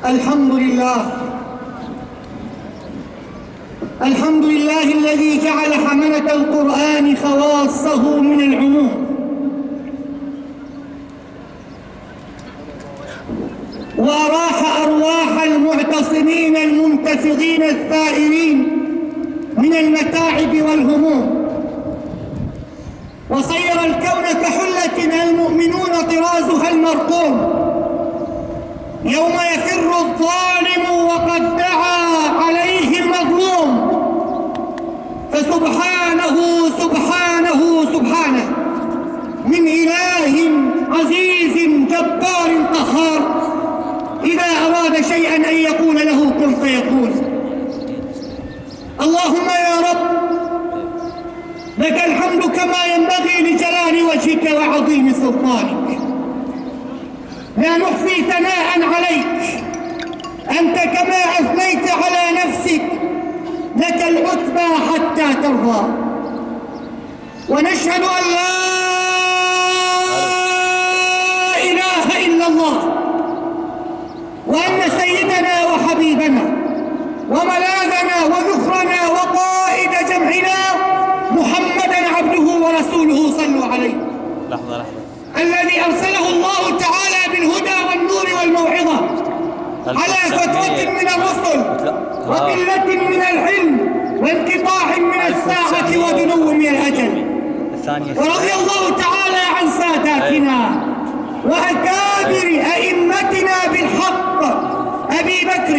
الحمد لله، الحمد لله الذي جعل حملة القرآن خواصه من العموم، وأراح أرواح المعتصمين المنتفضين الثائرين من المتاعب والهموم، وصير الكون كحلة المؤمنون طرازها المرقوم، يوم يفر الظالم وقد دعا عليه المظلوم، فسبحانه سبحانه سبحانه من إله عزيز جبار قهار، إذا أراد شيئا أن يقول له كن فيكون. اللهم يا رب لك الحمد كما ينبغي لجلال وجهك وعظيم سلطانك، لا نحصي ثناء عليك، أنت كما أثنيت على نفسك لك العتبى حتى ترضى. ونشهد أن لا إله إلا الله، وأن سيدنا وحبيبنا وملاذنا وذخرنا وقائد جمعنا محمدًا عبده ورسوله صلوا عليه. لحظة الذي أرسله الله تعالى بالهدى والنور والموعظة على فترة من الرسل وقلة من العلم وانقطاع من الساعة ودنو من الأجل. ورضي الله تعالى عن ساداتنا وأكابر أئمتنا بالحق أبي بكر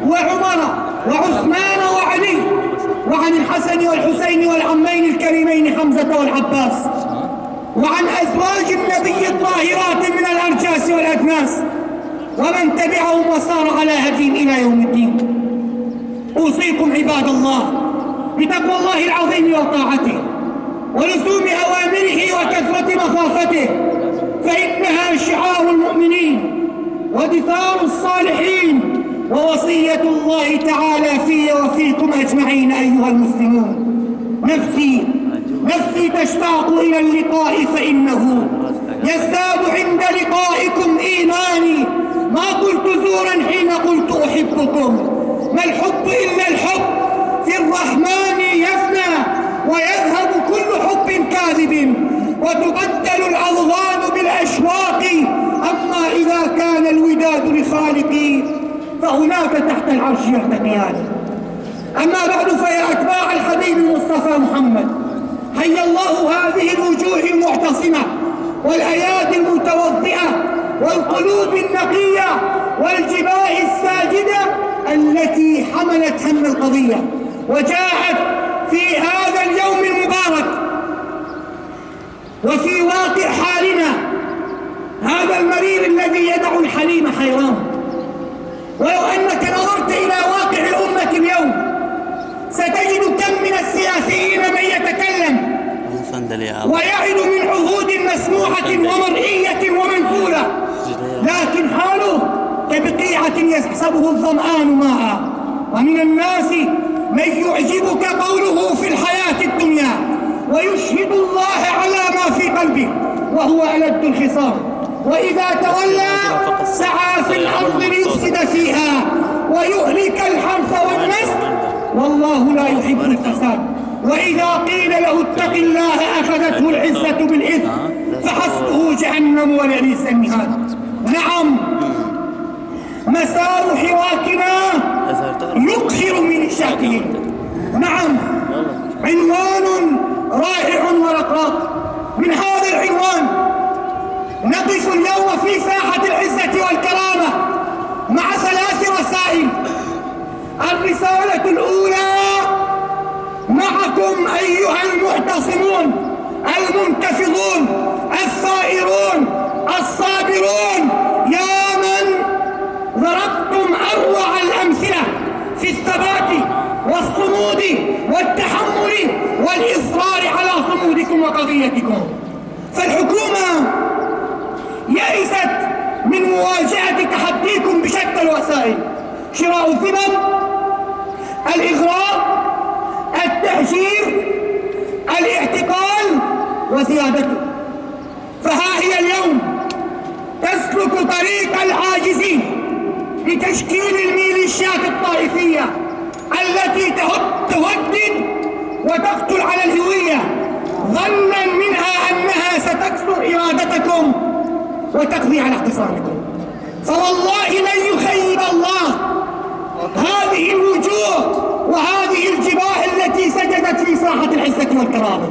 وعمر وعثمان وعلي، وعن الحسن والحسين والعمين الكريمين حمزة والعباس، وعن أزواج النبي الطاهرات من الأرجاس والأدناس، ومن تبعهم وسار على هديهم إلى يوم الدين. أوصيكم عباد الله بتقوى الله العظيم وطاعته ولزوم أوامره وكثرة مخافته، فإنها شعار المؤمنين ودثار الصالحين ووصية الله تعالى في وفيكم أجمعين أيها المسلمون. نفسي تشتاق إلى اللقاء، فإنه يزداد عند لقائكم إيماني، ما قلت زورا حين قلت أحبكم، ما الحب إلا الحب في الرحمن يفنى ويذهب كل حب كاذب، وتبدل الأضغان بالأشواق، أما إذا كان الوداد لخالقي فهناك تحت العرش يرتقيان. أما بعد، فيا أتباع الحبيب المصطفى محمد، حيا الله هذه الوجوه المعتصمة والأيادي المتوضئة والقلوب النقية والجباه الساجدة التي حملت هم القضية وجاءت في هذا اليوم المبارك وفي واقع حالنا هذا المرير الذي يدع الحليم حيران. ولو أنك نظرت إلى واقع الأمة اليوم ستجد كم من السياسيين من يتكلم ويعد من عهود مسموعة ومرئية ومنقولة، لكن حاله كبقيعة يحسبه الظمآن ماء. ومن الناس من يعجبك قوله في الحياة الدنيا ويشهد الله على ما في قلبه وهو ألد الخصام، وإذا تولى سعى في الأرض ليفسد فيها ويهلك الحرث والنسل، والله لا يحب الفساد. وإذا قيل له اتق الله أخذته العزة بالإثم فحسبه جهنم ولبئس المهاد. نعم، مسار حراكنا يكثر من الشاكرين. نعم، عنوان رائع ورقراق. من هذا العنوان نقف اليوم في ساحة العزة والكرامة مع 3 رسائل. الرسالة الأولى: معكم أيها المعتصمون المنتفضون الثائرون الصابرون، يا من ضربتم أروع الأمثلة في الثبات والصمود والتحمل والإصرار على صمودكم وقضيتكم. فالحكومة يئست من مواجهة تحديكم بشتى الوسائل: شراء الثمن، الإغراء، التهجير، الاعتقال وزيادته. وتقتل على الهوية ظنا منها أنها ستكسر إرادتكم وتقضي على اعتصامكم. فوالله لن يخيب الله هذه الوجوه وهذه الجباه التي سجدت في ساحة العزة والكرامة،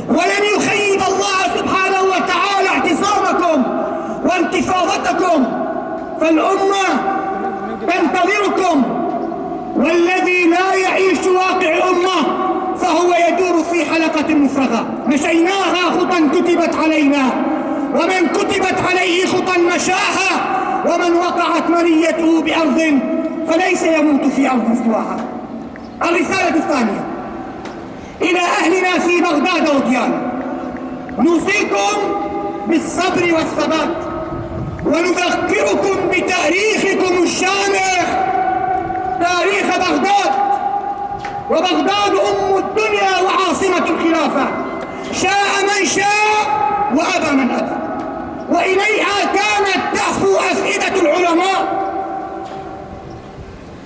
ولن يخيب الله سبحانه وتعالى اعتصامكم وانتفاضتكم، فالأمة تنتظركم، والذي لا يعيش واقع الأمة فهو يدور في حلقة مفرغة مشيناها خطا كتبت علينا، ومن كتبت عليه خطا مشاها، ومن وقعت منيته بأرض فليس يموت في أرض سواها. الرسالة الثانية إلى أهلنا في بغداد وديانا: نوصيكم بالصبر والثبات، ونذكركم بتاريخكم الشامخ، تاريخ بغداد. وبغداد أم الدنيا وعاصمة الخلافة، شاء من شاء وأبى من أبى، وإليها كانت تهفو أفئدة العلماء،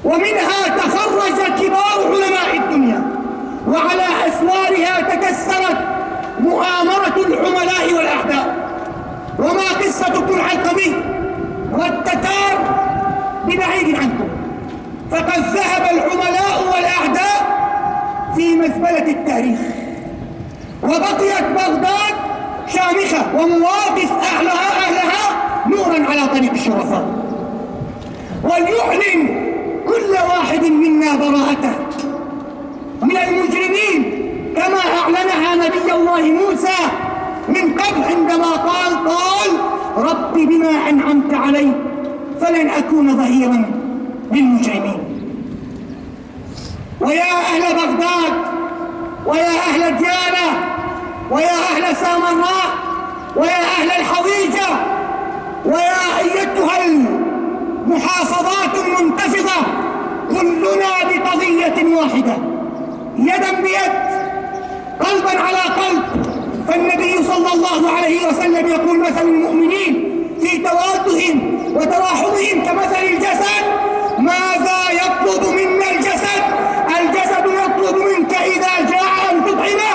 ومنها تخرج كبار علماء الدنيا، وعلى أسوارها تكسرت مؤامرة العملاء والأعداء. وما قصة ابن العلقمي والتتار ببعيد عنكم، فقد ذهب العملاء والأعداء في مزبلة التاريخ، وبقيت بغداد شامخة ومواقف أهلها نورا على طريق الشرفاء. وليعلن كل واحد منا براءته من المجرمين كما أعلنها نبي الله موسى من قبل عندما قال رب بما أنعمت علي فلن أكون ظهيرا للمجرمين. ويا أهل بغداد، ويا أهل ديانة، ويا أهل سامراء، ويا أهل الحويجة، ويا أيتها المحافظات المنتفضة، كلنا بقضية واحدة، يدا بيد، قلبا على قلب. فالنبي صلى الله عليه وسلم يقول: مثل المؤمنين في توادهم وتراحمهم كمثل الجسد. ماذا يطلب منا الجسد؟ الجسد يطلب منك إذا جاع أن تطعمه،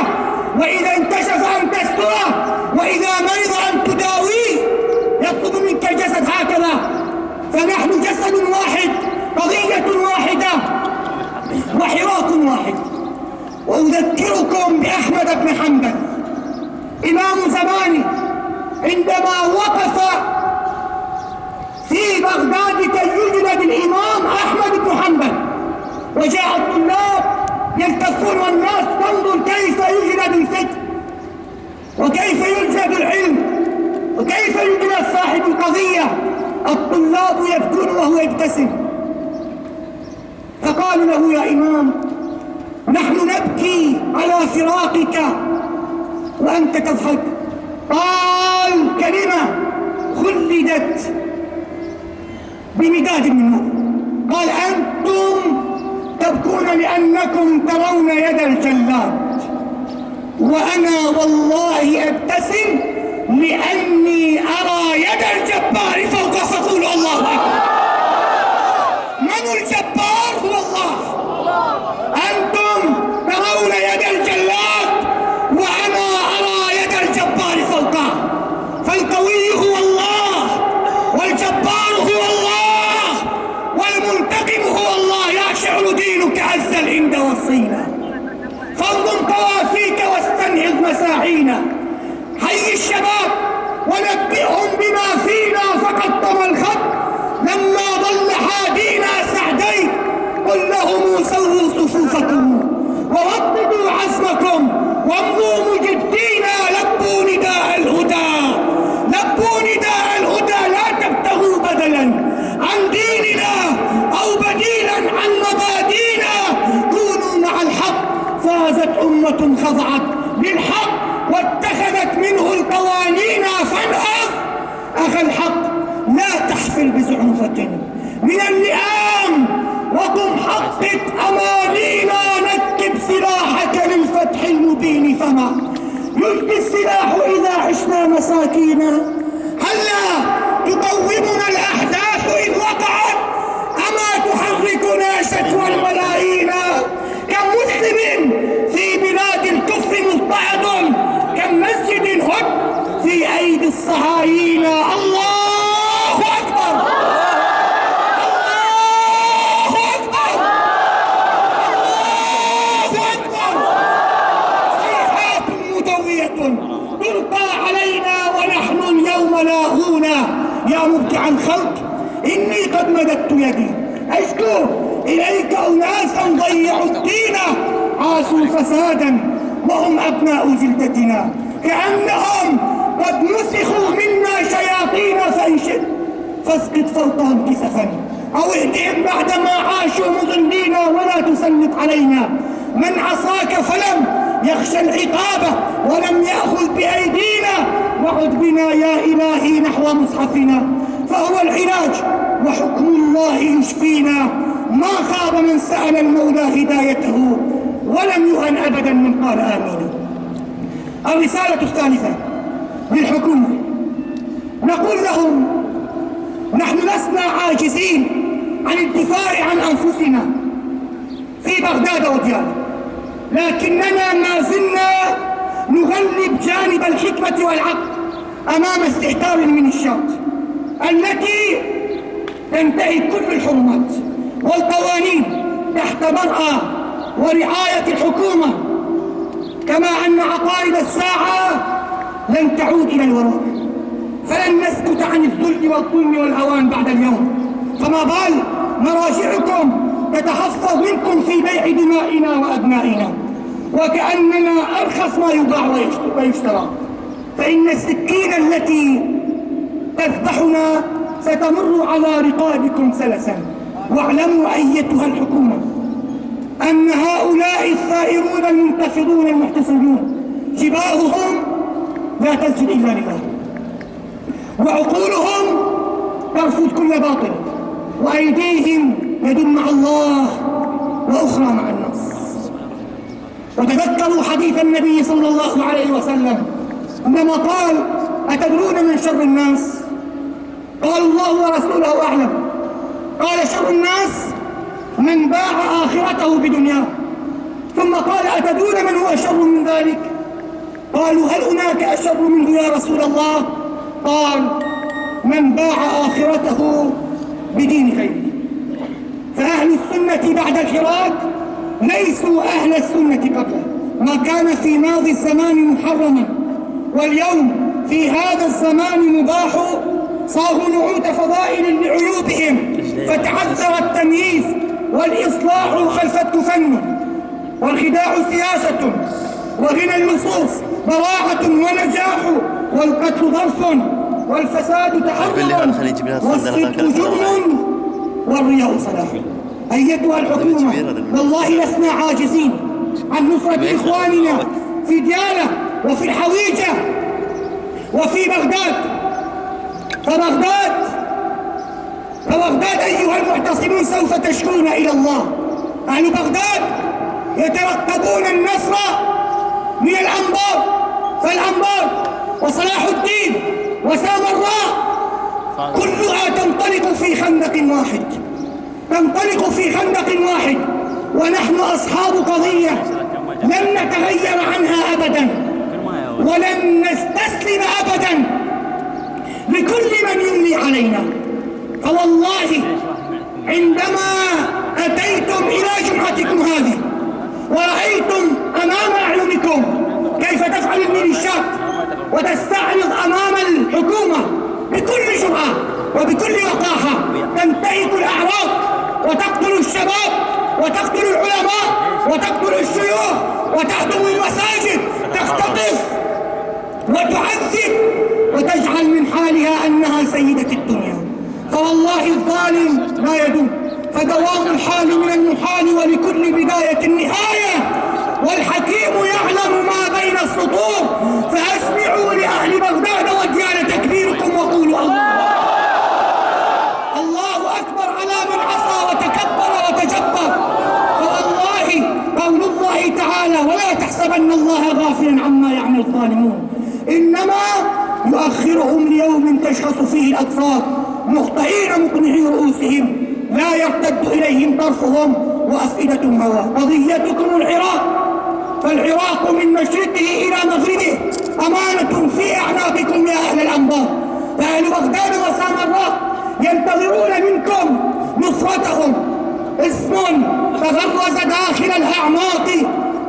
وإذا انكشف أن تستره، وإذا مرض أن تداويه. يطلب منك الجسد هكذا. فنحن جسد واحد، قضية واحدة، وحراك واحد. وأذكركم بأحمد بن حنبل إمام زمانه عندما وقف في بغداد كي يجلد الإمام أحمد بن حنبل، وجاء الطلاب يلتفون والناس تنظر كيف يجلد الفكر، وكيف يجلد العلم، وكيف يجلد صاحب القضية. الطلاب يبكون وهو يبتسم. فقالوا له: يا إمام، نحن نبكي على فراقك وأنت تضحك. قال كلمة خلدت بمداد من نور، قال: أنتم تبكون لأنكم ترون يد الجلاد، وأنا والله أبتسم لأني أرى يد الجبار فوق. فقولوا الله أكبر. من الجبار؟ هو الله. أنتم ترون يد الجلاد وأنا أرى يد الجبار فوقه. فالقوي هو الله، والجبار هو الله، والمنتقم هو الله. يشعر دينك عز الهند والصينة، فانظم طوافيك واستنهض مساعينا. حي الشباب ونبئهم بما فينا، فقد طوى الخط لما ضل حادينا سعدين. قل لهم سووا صفوفكم ووطدوا عزمكم وامضوا مجدين. لبوا نداء الهدى، لبوا نداء الهدى، لا تبتغوا بدلا عن ديننا أو بديلا عن مبادينا. كونوا مع الحق. فازت أمة خضعت للحق واتخذت منه القوانين. فانهض أخا الحق، لا تحفل بزعنفة من اللئام، وقم حقق أمانينا. نكب سلاحك للفتح المبين، فما يلقي السلاح إذا عشنا مساكينا. هلا تقومنا الأحداث إذ وقعت، أما تحركنا شكوى الملايين. كم مسلم في الصهاينة. الله أكبر، الله أكبر، الله أكبر. صيحات مدوية تلقى علينا ونحن اليوم لاهون. يا مبدع الخلق إني قد مددت يدي أشكو إليك أناسا ضيعوا الدين، عاشوا فسادا وهم أبناء جلدتنا، كأنهم قد نسخوا منا شياطين. فإن شئت فاسقط فوقهم كسفا أو اهدهم بعدما عاشوا مضلين، ولا تسلط علينا من عصاك فلم يخشى العقاب ولم يأخذ بأيدينا. وعد بنا يا إلهي نحو مصحفنا، فهو العلاج وحكم الله يشفينا. ما خاب من سأل المولى هدايته ولم يهن أبدا من قال آمين. الرسالة الثالثة للحكومة، نقول لهم نحن لسنا عاجزين عن الدفاع عن أنفسنا في بغداد وديالى، لكننا ما زلنا نغلب جانب الحكمة والعقل أمام استهتار من الشاط التي تنتهي كل الحرمات والقوانين تحت مرأى ورعاية الحكومة، كما أن عقارب الساعة لن تعود إلى الوراء، فلن نسكت عن الذل والظلم والهوان بعد اليوم. فما بال مراجعكم تتحفظ منكم في بيع دمائنا وأبنائنا، وكأننا أرخص ما يباع ويشترى. فإن السكين التي تذبحنا ستمر على رقابكم سلسا. واعلموا أيتها الحكومة أن هؤلاء الثائرون المنتفضون المحتسبون جباههم لا تسجد إلا لله، وعقولهم ترفض كل باطل، وأيديهم يد مع الله وأخرى مع الناس. وتذكروا حديث النبي صلى الله عليه وسلم عندما قال: أتدرون من شر الناس؟ قال: الله ورسوله أعلم. قال: شر الناس من باع آخرته بدنياه. ثم قال: أتدرون من هو شر من ذلك؟ قالوا: هل هناك أشر منه يا رسول الله؟ قال: من باع آخرته بدين غيره. فأهل السنة بعد الحراك ليسوا أهل السنة قبله. ما كان في ماضي الزمان محرما واليوم في هذا الزمان مباح صاغوا نعوت فضائل لعيوبهم، فتعذر التمييز والإصلاح خلفته فن، والخداع سياسة، وغنى اللصوص براعة ونجاح، والقتل ظرف، والفساد تحرر، والصدق جرم، والرياء صلاح. أيتها الحكومة والله لسنا عاجزين عن نصرة إخواننا في ديالى وفي الحويجة وفي بغداد. فبغداد أيها المعتصمون سوف تشكون إلى الله. أهل بغداد يترقبون النصر من الأنبار، فالأنبار وصلاح الدين وسامراء كلها تنطلق في خندق واحد، تنطلق في خندق واحد، ونحن أصحاب قضية لن نتغير عنها أبدا، ولن نستسلم أبدا لكل من يملي علينا. فوالله عندما أتيتم إلى جمعتكم هذه ورأيتم أمام أعينكم كيف تفعل الميليشيات وتستعرض أمام الحكومة بكل جرأة وبكل وقاحة، تنتهك الأعراض وتقتل الشباب وتقتل العلماء وتقتل الشيوخ وتهدم المساجد، تختطف وتعذب وتجعل من حالها أنها سيدة الدنيا. فوالله الظالم لا يدوم، فدوام الحال من المحال، ولكل بداية نهاية، والحكيم يعلم ما بين السطور. فأسمعوا لأهل بغداد وديان تكبيركم وقولوا الله أكبر على من عصى وتكبر وتجبر. فوالله قول الله تعالى: ولا تحسبن الله غافلا عما يعمل الظالمون، إنما يؤخرهم ليوم تشخص فيه الأبصار مهطعين مقنعي رؤوسهم لا يرتد إليهم طرفهم وأفئدتهم هواء. قضيتكم العراق، فالعراق من مشرقه إلى مغربه أمانة في أعناقكم يا أهل الأنبار. فأهل بغداد وسامراء ينتظرون منكم نصرتهم. اسم تغرز داخل الأعماق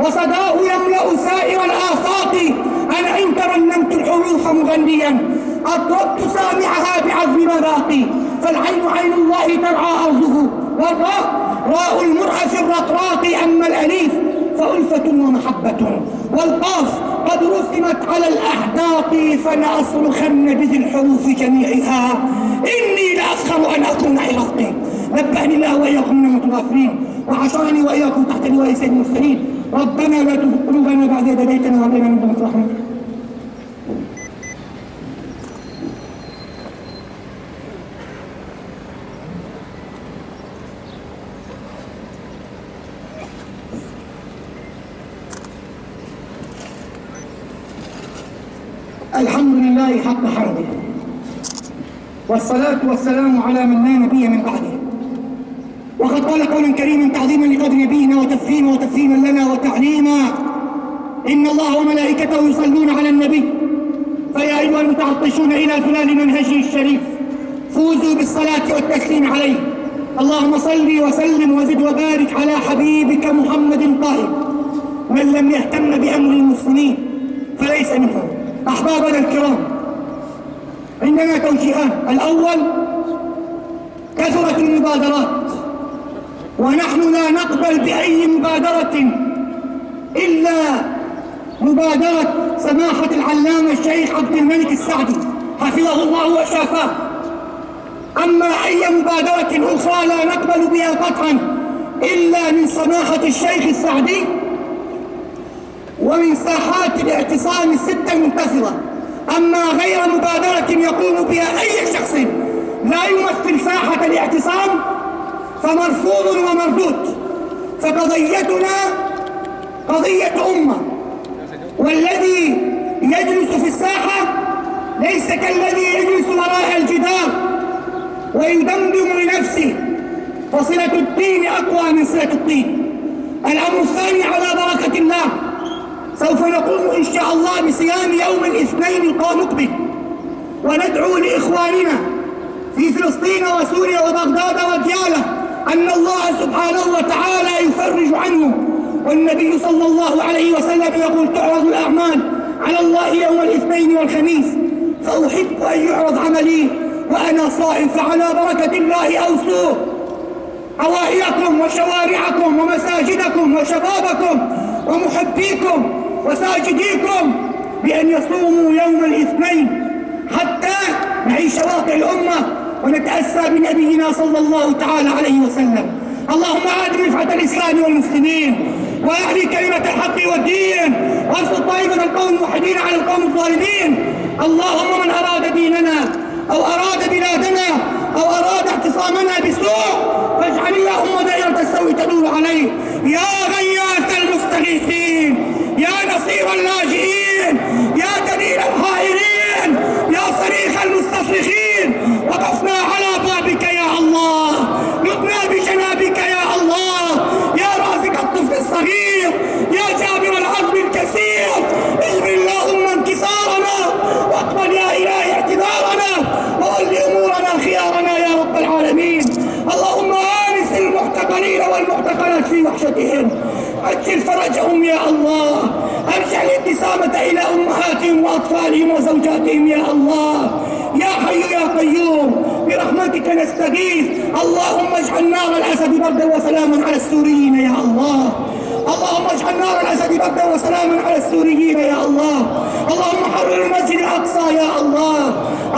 وصداه يملأ سائر الآفاق. أنا إن ترنمت الحروف مغنيا أطربت سامعها بعزم مذاقي. فالعين عين الله ترعى أرضه، والراء راء المرأة الرقراق. أما الأليف فألفة ومحبة، والقاف قد رسمت على الأحداق. فلأصرخن بذي الحروف جميعها إني لأفخر أن أكون عراقي. نبهني الله وإياكم من المتغافلين، وحشرني وإياكم تحت لواء سيد المرسلين. ربنا لا تزغ قلوبنا بعد إذ هديتنا وهب لنا من لدنك رحمة. الحمد لله حق حمده، والصلاة والسلام على من لا نبي من بعده. وقد قال قولا كريما تعظيما لقدر نبينا وتفهيما لنا وتعليما: إن الله وملائكته يصلون على النبي فيا أيها المتعطشون إلى ظلال منهجه الشريف فوزوا بالصلاة والتسليم عليه. اللهم صل وسلم وزد وبارك على حبيبك محمد قائل: من لم يهتم بأمر المسلمين فليس منهم. أحبابنا الكرام، عندنا توجيهان. الأول: كثرت المبادرات، ونحن لا نقبل بأي مبادرة إلا مبادرة سماحة العلامة الشيخ عبد الملك السعدي حفظه الله وشافاه. أما أي مبادرة أخرى لا نقبل بها قطعا إلا من سماحة الشيخ السعدي ومن ساحات الاعتصام الستة المنتصرة. أما غير مبادرة يقوم بها أي شخص لا يمثل ساحة الاعتصام فمرفوض ومردود. فقضيتنا قضية أمة، والذي يجلس في الساحة ليس كالذي يجلس وراء الجدار ويدمدم لنفسه، فصلة الدين أقوى من صلة الدين. الأمر الثاني على بركة الله: سوف نقوم إن شاء الله بصيام يوم الاثنين المقبل، وندعو لإخواننا في فلسطين وسوريا وبغداد وديالى أن الله سبحانه وتعالى يفرج عنهم. والنبي صلى الله عليه وسلم يقول: تعرض الأعمال على الله يوم الاثنين والخميس، فأحب أن يعرض عملي وأنا صائم. فعلى بركة الله أوصوا عوائلكم وشوارعكم ومساجدكم وشبابكم ومحبيكم وساجديكم بأن يصوموا يوم الاثنين حتى نعيش واقع الأمة ونتأسى بنبينا صلى الله تعالى عليه وسلم. اللهم أعد رفعة الإسلام والمسلمين، وأعلي كلمة الحق والدين، وانصر طائفة القوم الموحدين على القوم الظالمين. اللهم من أراد ديننا أو أراد بلادنا أو أراد اعتصامنا بسوء فاجعل اللهم دائرة السوء تدور عليه. يا غياث المستغيثين، يا نصير اللاجئين، يا دليل الحائرين، يا صريخ المستصرخين، وقفنا على بابك يا الله، نطنا بجنابك يا الله، يا رازق الطفل الصغير، يا جابر العظم الكثير. اجبر اللهم انكسارنا، واقبل يا إلهي اعتذارنا، وول أمورنا خيارنا يا رب العالمين. اللهم آنس المعتقلين والمعتقلات في وحشتهم، عجل فرجهم يا الله، ارجع الابتسامة إلى أمهاتهم وأطفالهم وزوجاتهم يا الله. يا حي يا قيوم برحمتك نستغيث. اللهم اجعل نار الأسد بردا وسلاما على السوريين يا الله. اللهم اجعل نار الأسد بردا وسلاما على السوريين يا الله. اللهم حرر المسجد الأقصى يا الله.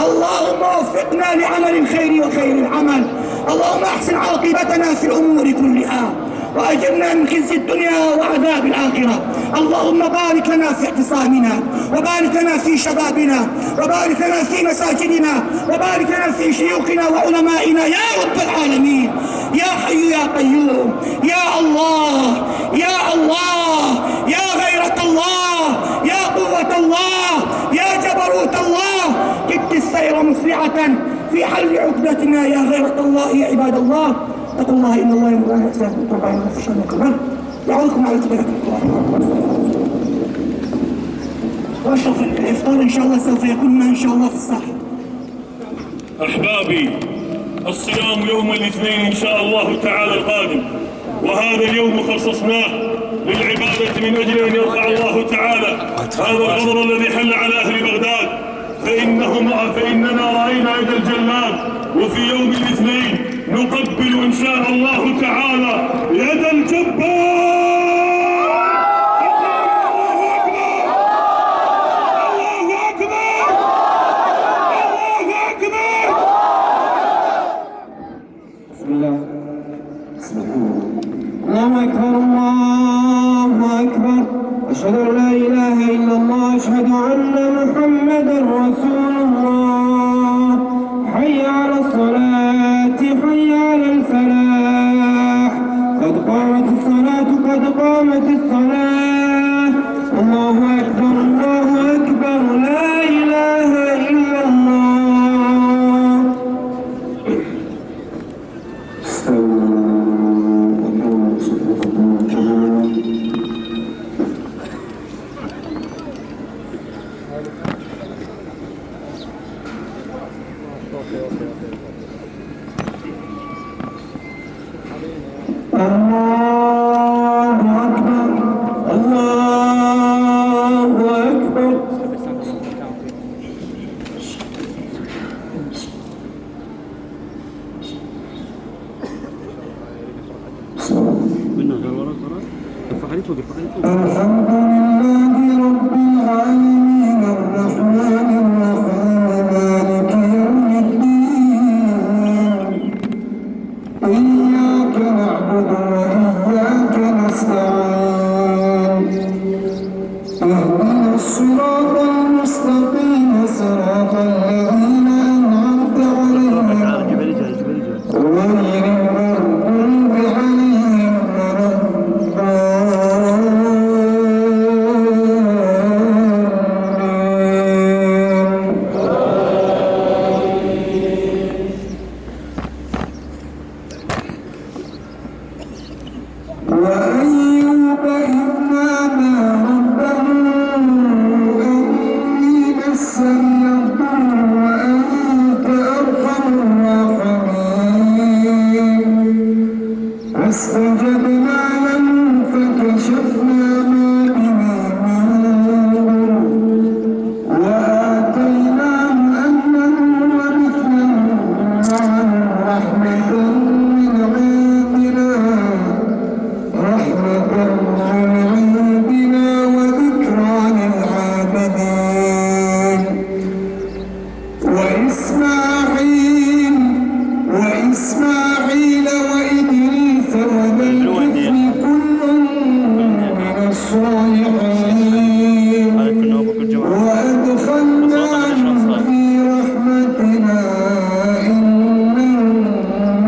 اللهم وفقنا لعمل الخير وخير العمل. اللهم احسن عاقبتنا في الأمور كلها، وأجرنا من خزي الدنيا وعذاب الآخرة. اللهم بارك لنا في اعتصامنا، وبارك لنا في شبابنا، وبارك لنا في مساجدنا، وبارك لنا في شيوخنا وعلمائنا يا رب العالمين. يا حي يا قيوم يا الله، يا الله، يا غيرة الله، يا قوة الله، يا جبروت الله. كدت السير مسرعة في حل عقدتنا يا غيرة الله. يا عباد الله اتقوا الله، إن الله يأمر بالإحسان والإيتاء وينهى عن الفحشاء والمنكر. يعظكم على تبارك الله. واشرف الافطار ان شاء الله سوف يكون ان شاء الله في الصحن. احبابي، الصيام يوم الاثنين ان شاء الله تعالى القادم، وهذا اليوم خصصناه للعبادة من اجل ان يرفع الله تعالى هذا الغضب الذي حل على اهل بغداد، فاننا راينا يد الجلاد، وفي يوم الاثنين نقبل ان شاء الله تعالى يد الجبار. الله أكبر الله أكبر، أشهد أن لا إله إلا الله، أشهد أن محمدا رسول الله. حي على الصلاة، حي على الفلاح، قد قامت الصلاة، قد قامت الصلاة. الله أكبر الله أكبر، لا إله إلا الله. الله أكبر الله أكبر. الحمد لله رب العالمين الرحمن الرحيم مالك يوم الدين، إياك نعبد وإياك نستعين، اهدنا الصراط المستقيم صراط الذين أنعمت عليهم غير المغضوب عليهم ولا وأيوب إذ نادى ربه أني مسني الضر وأنت أرحم الراحمين، فاستجبنا له فكشفنا ما به من ضر وآتيناه أهله ومثلهم معهم رحمة من عندنا وذكرى للعابدين. وإسماعيل وإدريس وذا الكفل كل من الصالحين، وأدخلناهم في رحمتنا إنهم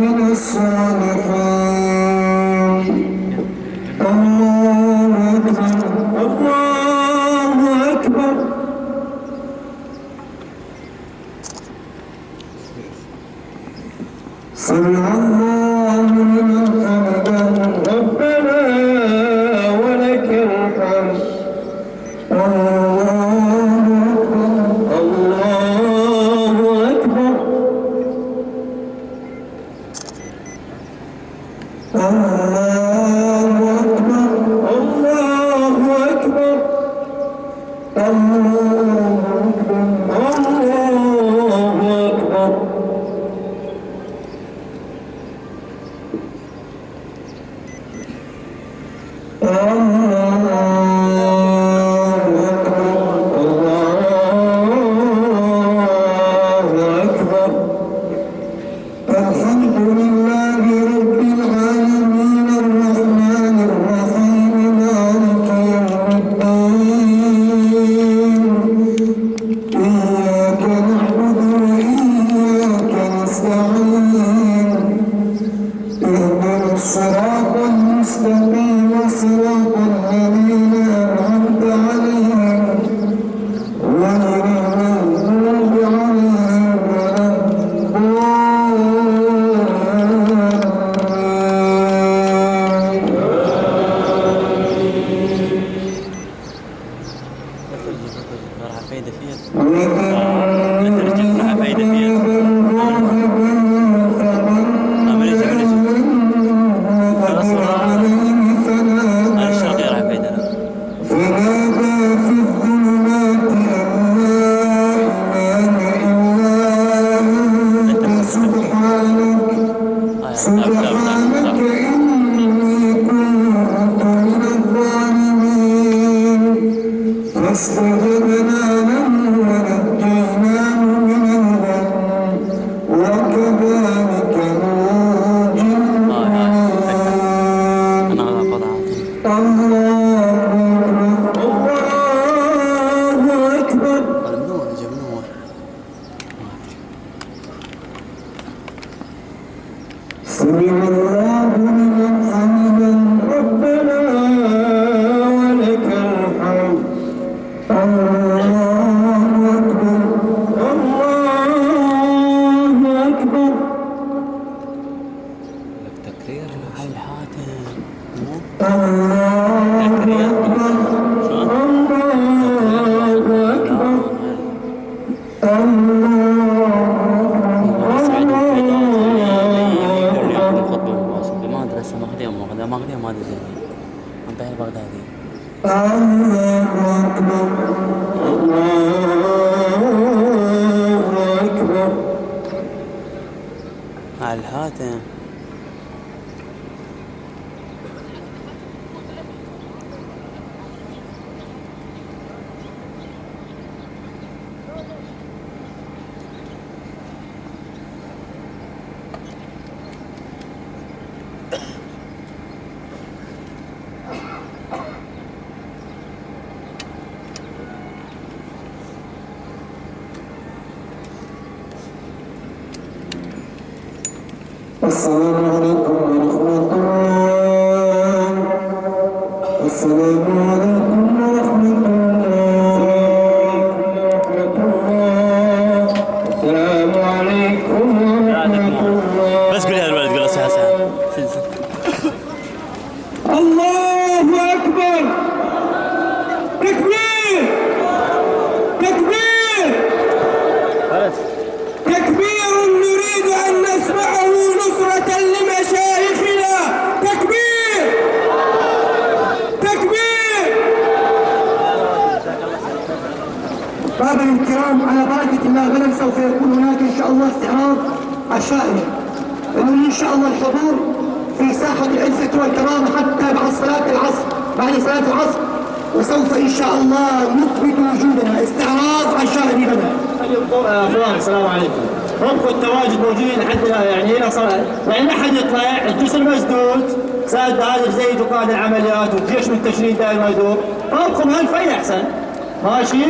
من الصالحين. الله أكبر الله أكبر. سمع الله لمن حمده ربنا ولك الحمد. الله أكبر الله أكبر. الله أكبر الله أكبر الله أكبر. الحمد لله رب العالمين الرحمن الرحيم مالك يوم الدين، فاستجبنا له ونجيناه من الغم وكذلك ننجي المؤمنين. الله أكبر. سمع الله لمن حمده ربنا ولك الحمد. الله أكبر. الله أكبر. تكرير هاي الحاتم الله أكبر. الله أكبر. الله أكبر. الله أكبر. على الحاتم. السلام عليكم ورحمة الله. السلام عليكم ورحمة الله. السلام عليكم ورحمة الله. بس قول يا الولد قول ساعة الله أكبر. تكبير تكبير تكبير نريد أن نسمعه نصرة لمشايخنا. تكبير تكبير. طبعا الكرام على بركة الله غدا سوف يكون هناك إن شاء الله استعراض عشائري، إنه إن شاء الله الحضور في ساحة العزة والكرامة حتى بعد صلاة العصر، بعد صلاة العصر، وسوف إن شاء الله نثبت وجودنا. استعراض عشائري غدا. اخوان السلام عليكم. ربكم التواجد موجودين لحد يعني هنا صار يعني ما حد يطلع. الجسر مسدود، ساد هذا زيد وقائد العمليات والجيش من التشرين دائما ما يدور. ربكم هالفين احسن. ماشي؟